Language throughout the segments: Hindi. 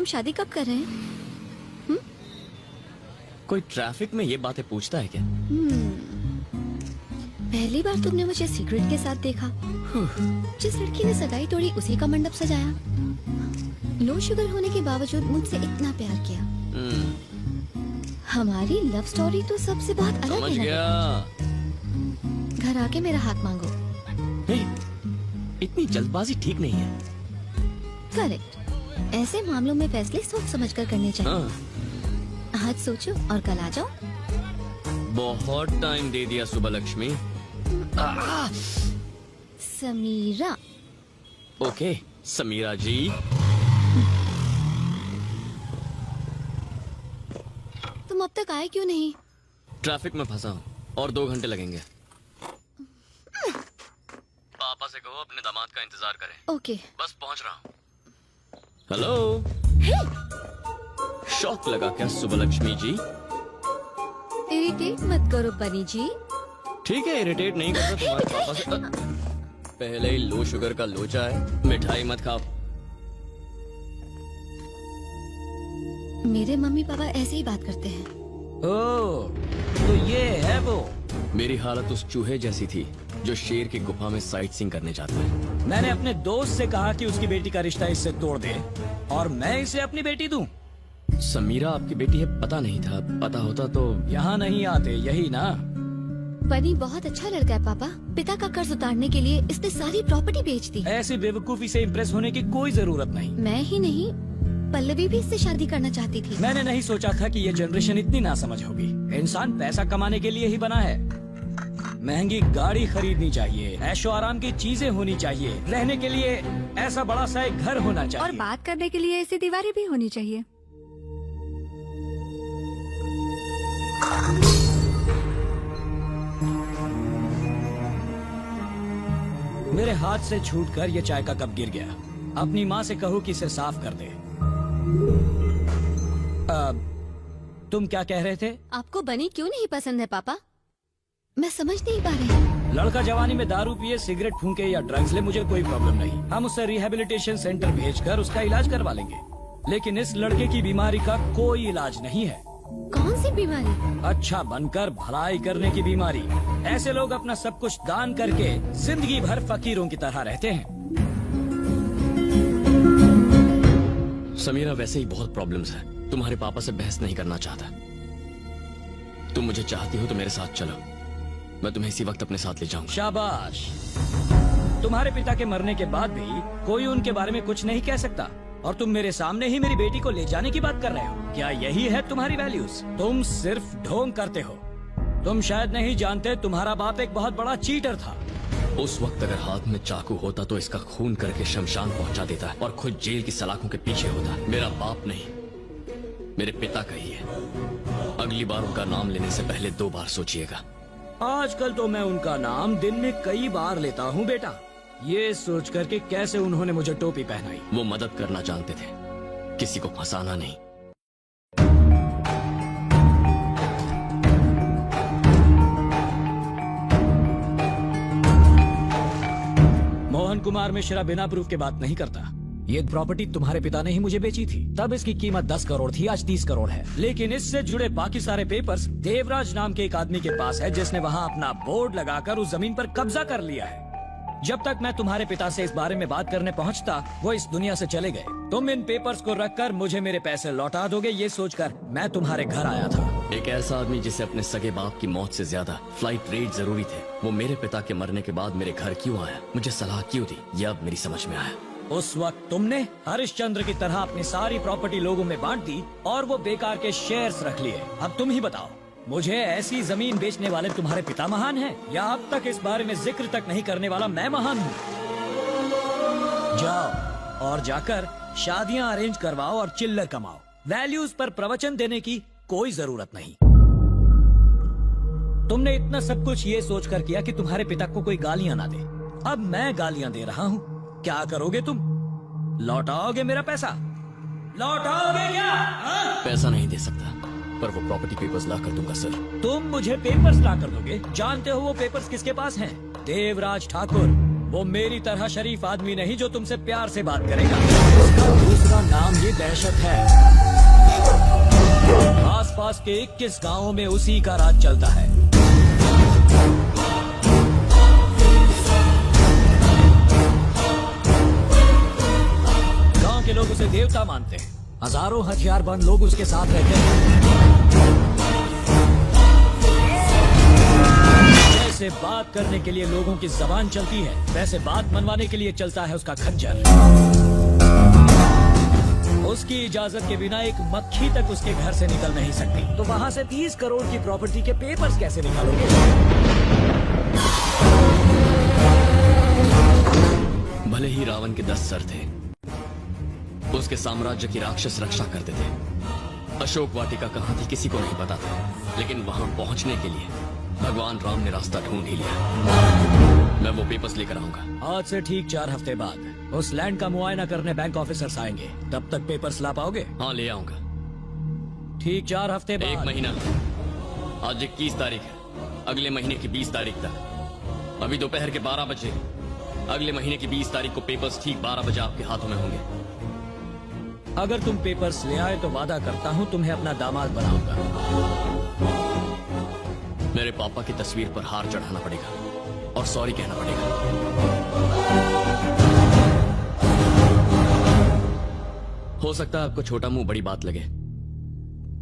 हम शादी कब कर रहे हैं? कोई ट्रैफिक में ये बातें पूछता है क्या? पहली बार तुमने मुझे सीक्रेट के साथ देखा। जिस लड़की ने सगाई तोड़ी उसी का मंडप सजाया। लो शुगर होने के बावजूद मुझसे इतना प्यार किया। हमारी लव स्टोरी तो सबसे बहुत अलग समझ है ना? गया। घर आके मेरा हाथ मांगो। नहीं, इतनी जल्दबाजी ठीक नहीं है। करेक्ट। ऐसे मामलों में फैसले सोच समझ कर करने चाहिए। हाँ, आज सोचो और कल आ जाओ। बहुत टाइम दे दिया सुबह लक्ष्मी। समीरा। ओके समीरा जी। तुम अब तक आए क्यों नहीं? ट्रैफिक में फंसा हूँ और 2 घंटे लगेंगे। पापा से कहो अपने दामाद का इंतजार करें। ओके। बस पहुंच रहा हूँ। हेलो। शौक लगा क्या सुबह लक्ष्मी जी? इरिटेट मत करो बनी जी। ठीक है, इरिटेट नहीं करता तुम्हारे पापा से। पहले ही लो शुगर का लोचा है, मिठाई मत खाओ। मेरे मम्मी पापा ऐसे ही बात करते हैं। ओह, तो ये है वो। मेरी हालत उस चूहे जैसी थी जो शेर की गुफा में साइट सीइंग करने जाता है। मैंने अपने दोस्त से कहा कि उसकी बेटी का रिश्ता इससे तोड़ दे और मैं इसे अपनी बेटी दूं। समीरा आपकी बेटी है, पता नहीं था। पता होता तो। यहाँ नहीं आते, यही ना? बनी बहुत अच्छा लड़का है पापा। पिता का कर्ज उतारने के लिए इसने सारी प्रॉपर्टी बेच दी। ऐसी बेवकूफी से इम्प्रेस होने की कोई जरूरत नहीं। मैं ही नहीं, पल्लवी भी इससे शादी करना चाहती थी। मैंने नहीं सोचा था कि ये जनरेशन इतनी नासमझ होगी। इंसान पैसा कमाने के लिए ही बना है। महंगी गाड़ी खरीदनी चाहिए, ऐशो आराम की चीजें होनी चाहिए, रहने के लिए ऐसा बड़ा सा एक घर होना चाहिए और बात करने के लिए ऐसी दीवारें भी होनी चाहिए। मेरे हाथ से छूटकर ये चाय का कप गिर गया। अपनी माँ से कहो कि इसे साफ कर दे। तुम क्या कह रहे थे? आपको बनी क्यों नहीं पसंद है पापा? मैं समझ नहीं पा रही। लड़का जवानी में दारू पिए, सिगरेट फूंके या ड्रग्स ले, मुझे कोई प्रॉब्लम नहीं। हम उसे रिहैबिलिटेशन सेंटर भेजकर उसका इलाज करवा लेंगे। लेकिन इस लड़के की बीमारी का कोई इलाज नहीं है। कौन सी बीमारी? अच्छा बनकर भलाई करने की बीमारी। ऐसे लोग अपना सब कुछ दान करके जिंदगी भर फकीरों की तरह रहते हैं। समीरा वैसे ही बहुत प्रॉब्लम्स है। तुम्हारे पापा से बहस नहीं करना चाहता। तुम मुझे चाहती हो तो मेरे साथ चलो, मैं तुम्हें इसी वक्त अपने साथ ले जाऊंगा। शाबाश। तुम्हारे पिता के मरने के बाद भी कोई उनके बारे में कुछ नहीं कह सकता और तुम मेरे सामने ही मेरी बेटी को ले जाने की बात कर रहे हो। क्या यही है तुम्हारी वैल्यूज? तुम सिर्फ ढोंग करते हो। तुम शायद नहीं जानते, तुम्हारा बाप एक बहुत बड़ा चीटर था। उस वक्त अगर हाथ में चाकू होता तो इसका खून करके शमशान पहुंचा देता और खुद जेल की सलाखों के पीछे होता। मेरा बाप नहीं, मेरे पिता का ही है। अगली बार उनका नाम लेने से पहले 2 बार सोचिएगा। आजकल तो मैं उनका नाम दिन में कई बार लेता हूँ बेटा, ये सोच कर के कैसे उन्होंने मुझे टोपी पहनाई। वो मदद करना जानते थे, किसी को फंसाना नहीं। मोहन कुमार मिश्रा बिना प्रूफ के बात नहीं करता। ये प्रॉपर्टी तुम्हारे पिता ने ही मुझे बेची थी। तब इसकी कीमत 10 करोड़ थी, आज 30 करोड़ है। लेकिन इससे जुड़े बाकी सारे पेपर्स देवराज नाम के एक आदमी के पास है, जिसने वहाँ अपना बोर्ड लगाकर उस जमीन पर कब्जा कर लिया है। जब तक मैं तुम्हारे पिता से इस बारे में बात करने पहुंचता, वो इस दुनिया से चले गए। तुम इन पेपर्स को रखकर मुझे मेरे पैसे लौटा दोगे, ये सोचकर मैं तुम्हारे घर आया था। एक ऐसा आदमी जिसे अपने सगे बाप की मौत से ज्यादा फ्लाइट रेट जरूरी थे, वो मेरे पिता के मरने के बाद मेरे घर क्यों आया, मुझे सलाह क्यों दी, ये अब मेरी समझ में आया। उस वक्त तुमने हरिश्चंद्र की तरह अपनी सारी प्रॉपर्टी लोगों में बांट दी और वो बेकार के शेयर्स रख लिए। अब तुम ही बताओ, मुझे ऐसी जमीन बेचने वाले तुम्हारे पिता महान हैं या अब तक इस बारे में जिक्र तक नहीं करने वाला मैं महान हूँ? जाओ और जाकर शादियां अरेंज करवाओ और चिल्लर कमाओ। वैल्यूज पर प्रवचन देने की कोई जरूरत नहीं। तुमने इतना सब कुछ ये सोचकर किया कि तुम्हारे पिता को कोई गालियां ना दे। अब मैं गालियां दे रहा हूँ, क्या करोगे तुम? लौटाओगे मेरा पैसा? लौटाओगे क्या? पैसा नहीं दे सकता, पर वो प्रॉपर्टी पेपर्स ला कर दूंगा सर। तुम मुझे पेपर्स ला कर दोगे? जानते हो वो पेपर्स किसके पास हैं? देवराज ठाकुर। वो मेरी तरह शरीफ आदमी नहीं जो तुमसे प्यार से बात करेगा। उसका दूसरा नाम ही दहशत है। आसपास के 21 गांवों में उसी का राज चलता है। गांव के लोग उसे देवता मानते हैं। हजारों हथियारबंद लोग उसके साथ रहते हैं। जैसे बात करने के लिए लोगों की जबान चलती है, वैसे बात मनवाने के लिए चलता है उसका खंजर। उसकी इजाजत के बिना एक मक्खी तक उसके घर से निकल नहीं सकती। तो वहाँ से 30 करोड़ की प्रॉपर्टी के पेपर्स कैसे निकालोगे? भले ही रावण के 10 सर थे, उसके साम्राज्य की राक्षस रक्षा करते थे। अशोक वाटिका कहाँ थी किसी को नहीं पता था, लेकिन वहां पहुंचने के लिए भगवान राम ने रास्ता ढूंढ ही लिया। मैं वो पेपर्स लेकर आऊंगा। आज से ठीक 4 हफ्ते बाद उस लैंड का मुआयना करने बैंक ऑफिसर्स आएंगे। तब तक पेपर्स ला पाओगे? हाँ, ले आऊंगा। ठीक 4 हफ्ते बाद। 1 महीना। आज 21 तारीख है। अगले महीने की 20 तारीख तक। अभी दोपहर के 12 बजे। अगले महीने की 20 तारीख को पेपर्स ठीक 12 बजे आपके हाथों में होंगे। अगर तुम पेपर्स ले आए तो वादा करता हूँ तुम्हें अपना दामाद बनाऊंगा। मेरे पापा की तस्वीर पर हार चढ़ाना पड़ेगा और सॉरी कहना पड़ेगा। हो सकता है आपको छोटा मुंह बड़ी बात लगे,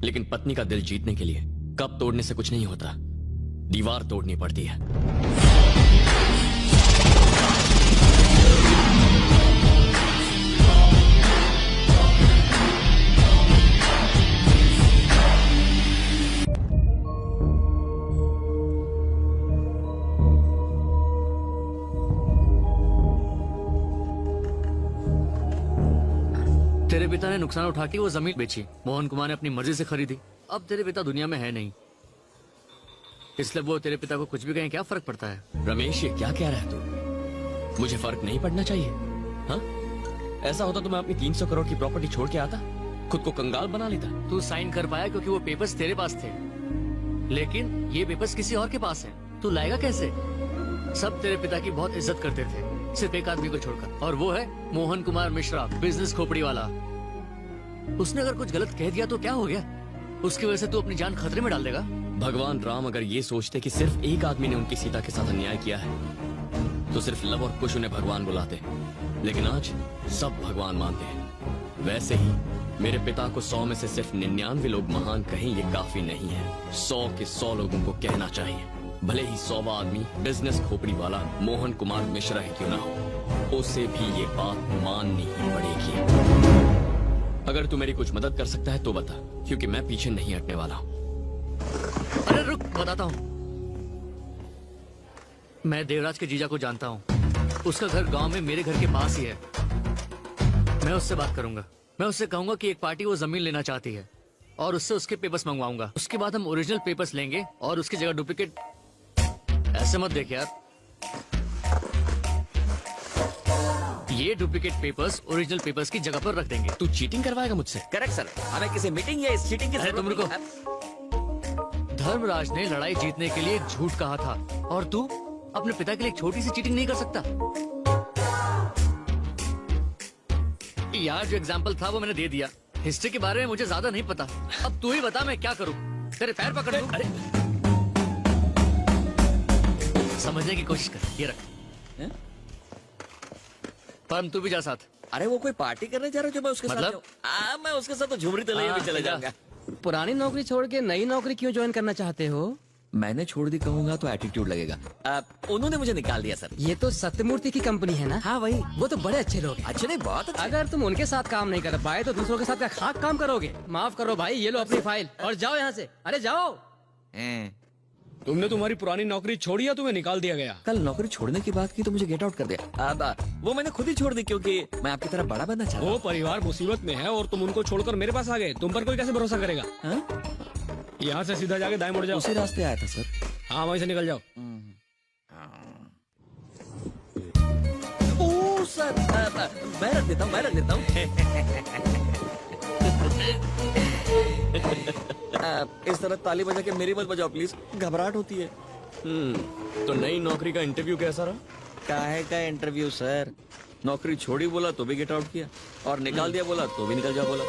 लेकिन पत्नी का दिल जीतने के लिए कप तोड़ने से कुछ नहीं होता, दीवार तोड़नी पड़ती है। तेरे पिता ने नुकसान उठा के वो जमीन बेची। मोहन कुमार ने अपनी मर्जी से खरीदी। अब तेरे पिता दुनिया में है नहीं, इसलिए वो तेरे पिता को कुछ भी कहें क्या फर्क पड़ता है? रमेश, ये क्या कह रहा है तू? मुझे फर्क नहीं पड़ना चाहिए? हाँ, ऐसा होता तो मैं अपनी 300 करोड़ की प्रॉपर्टी छोड़ के आता, खुद को कंगाल बना लेता। तू साइन कर पाया क्योंकि वो पेपर्स तेरे पास थे, लेकिन ये पेपर्स किसी और के पास हैं। तू लाएगा कैसे? सब तेरे पिता की बहुत इज्जत करते थे, सिर्फ एक आदमी को छोड़कर, और वो है मोहन कुमार मिश्रा, बिजनेस खोपड़ी वाला। उसने अगर कुछ गलत कह दिया तो क्या हो गया? उसकी वजह से तू अपनी जान खतरे में डाल देगा। भगवान राम अगर ये सोचते कि सिर्फ एक आदमी ने उनकी सीता के साथ अन्याय किया है तो सिर्फ लव और कुश उन्हें भगवान बुलाते, लेकिन आज सब भगवान मानते हैं। वैसे ही मेरे पिता को 100 में से सिर्फ 99 लोग महान कहें ये काफी नहीं है। 100 के 100 लोगों को कहना चाहिए, भले ही 100वां आदमी बिजनेस खोपड़ी वाला मोहन कुमार मिश्रा ही क्यों ना हो, उसे भी ये बात माननी ही पड़ेगी। अगर तू मेरी कुछ मदद कर सकता है तो बता, क्योंकि मैं पीछे नहीं हटने वाला हूँ। अरे रुक, बताता हूँ। मैं देवराज के जीजा को जानता हूँ। उसका घर गांव में मेरे घर के पास ही है। मैं उससे बात करूंगा। मैं उससे कहूंगा कि एक पार्टी वो जमीन लेना चाहती है और उससे उसके पेपर्स मंगवाऊंगा। उसके बाद हम ओरिजिनल पेपर्स लेंगे और उसकी जगह डुप्लीकेट। ऐसे मत देख यार, ये डुप्लीकेट पेपर्स ओरिजिनल पेपर्स की जगह पर रख देंगे। तू चीटिंग करवाएगा मुझसे? करेक्ट सर, हमें किसी मीटिंग या इस चीटिंग की अरे तुम रुको। धर्मराज ने लड़ाई जीतने के लिए झूठ कहा था और तू अपने पिता के लिए एक छोटी सी चीटिंग नहीं कर सकता? यार जो एग्जाम्पल था वो मैंने दे दिया। हिस्ट्री के बारे में मुझे ज्यादा नहीं पता। अब तू ही बता मैं क्या करूं? तेरे पैर पकड़ लूं? अरे समझने की कोशिश कर। ये रख। परम तू भी जा साथ। अरे वो कोई पार्टी करने जा रहे हो जो मैं उसके मतलब? साथ जाऊं? मैं उसके साथ तो झुमरी तलैया भी चले जाऊंगा। पुरानी नौकरी छोड़ के नई नौकरी क्यों ज्वाइन करना चाहते हो? मैंने छोड़ दी कहूंगा तो एटीट्यूड लगेगा। उन्होंने मुझे निकाल दिया सर। ये तो सत्यमूर्ति की कंपनी है ना? हाँ वही। वो तो बड़े अच्छे लोग हैं। अच्छे नहीं, बहुत अच्छे। अगर तुम उनके साथ काम नहीं कर पाए तो दूसरों के साथ क्या खाक काम करोगे? माफ करो भाई, ये लो अपनी फाइल और जाओ यहाँ से। अरे जाओ। तुमने तुम्हारी पुरानी नौकरी छोड़ी या तुम्हें निकाल दिया गया? कल नौकरी छोड़ने की बात की तो मुझे गेट आउट कर दिया। अब वो मैंने खुद ही छोड़ दी क्योंकि मैं आपकी तरह बड़ा बनना चाहता वो हूँ। परिवार मुसीबत में है और तुम उनको छोड़कर मेरे पास आ गए। तुम पर कोई कैसे भरोसा करेगा? यहाँ से सीधा जाके दाएं मुड़ जाओ। उसी रास्ते आया था सर। हाँ, वहीं से निकल जाओ। ओ सर, मैं रख देता हूँ। इस तरह ताली बजा के मेरी मत बजाओ प्लीज, घबराहट होती है। तो नई नौकरी का इंटरव्यू कैसा रहा? काहे का इंटरव्यू सर? नौकरी छोड़ी बोला तो भी गेट आउट किया, और निकाल दिया बोला तो भी निकल जा बोला।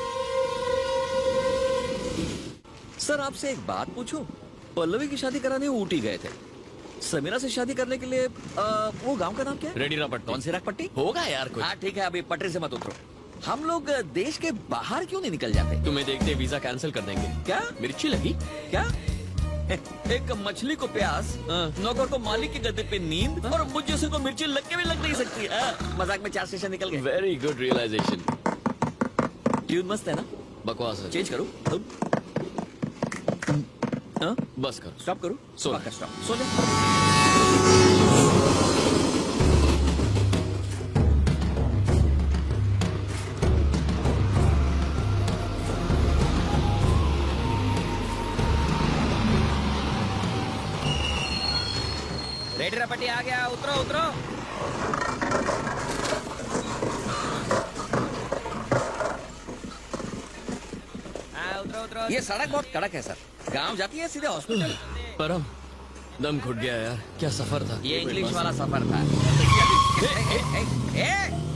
सर आपसे एक बात पूछूं? पल्लवी की शादी कराने वो ऊटी गए थे, समीरा से शादी करने के लिए वो गांव का नाम क्या है? रेडीरापट्टी। कौन सी रखपट्टी? होगा यार कुछ। हाँ ठीक है, अभी पटरी से मत उतरो। हम लोग देश के बाहर क्यों नहीं निकल जाते? तुम्हें देखते वीजा कैंसिल कर देंगे। क्या मिर्ची लगी? क्या? एक मछली को प्यास, नौकर को मालिक के गद्दे पे नींद, और मुझ जैसे को मिर्ची लग के भी लग नहीं सकती। मजाक में 4 स्टेशन निकल गए। Very good realisation. ट्यून मस्त है ना? बकवास है। चेंज करूं? हाँ? बस करो। स्टॉप करूं? सो पक्का स्टॉप। सो जा। रेडीरापट्टी आ गया, उतरो उतरो। हाँ उतरो उतरो। ये सड़क बहुत कड़क है सर, गांव जाती है सीधे हॉस्पिटल। परम दम घुट गया यार, क्या सफर था। ये इंग्लिश वाला सफर था।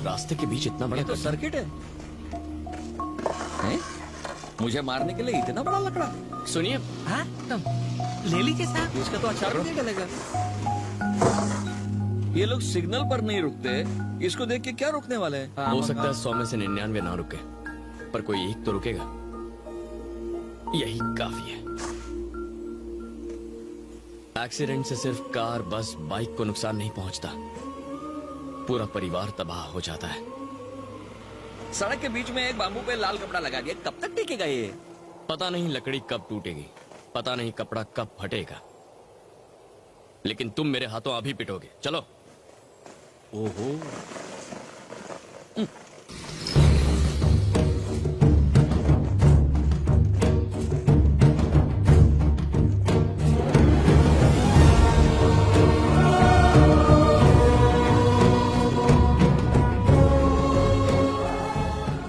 रास्ते के बीच इतना बड़ा ये तो सर्किट है। हैं? मुझे मारने के लिए इतना बड़ा लकड़ा? सुनिए, हाँ ले लीजिए साहब। इसका तो अचार नहीं गलेगा। ये लोग सिग्नल पर नहीं रुकते, इसको देख के क्या रुकने वाले हैं? हो सकता है 100 में से 99 ना रुके, पर कोई एक तो रुकेगा। यही काफी है। एक्सीडेंट से सिर्फ कार, बस, बाइक को नुकसान नहीं पहुंचता, पूरा परिवार तबाह हो जाता है। सड़क के बीच में एक बाम्बू पे लाल कपड़ा लगा दिया, कब तक टिकेगा ये? पता नहीं लकड़ी कब टूटेगी, पता नहीं कपड़ा कब फटेगा, लेकिन तुम मेरे हाथों अभी पिटोगे। चलो। ओहो।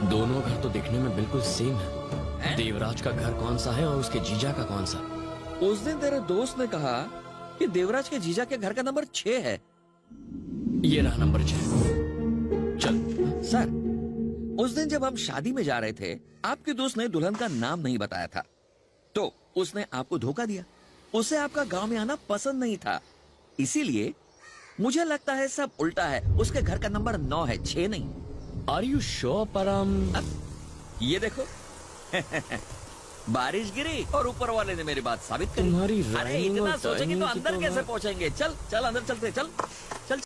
दोनों घर तो दिखने में बिल्कुल सेम है। देवराज का घर कौन सा है और उसके जीजा का कौन सा? उस दिन तेरे दोस्त ने कहा कि देवराज के जीजा के घर का नंबर 6 है। ये रहा नंबर 6। चल। सर, उस दिन जब हम शादी में जा रहे थे, आपके दोस्त ने दुल्हन का नाम नहीं बताया था, तो उसने आपको धोखा दिया। उसे आपका गांव में आना पसंद नहीं था, इसीलिए मुझे लगता है सब उल्टा है। उसके घर का नंबर 9 है, 6 नहीं। आर यू श्योर परम? ये देखो। बारिश गिरी और ऊपर वाले ने मेरी बात साबित करी। तुम्हारी अरे rhyming इतना और सोचेंगे तो timing की अंदर तो कैसे मैं- पहुंचेंगे? चल चल अंदर चलते, चल चल।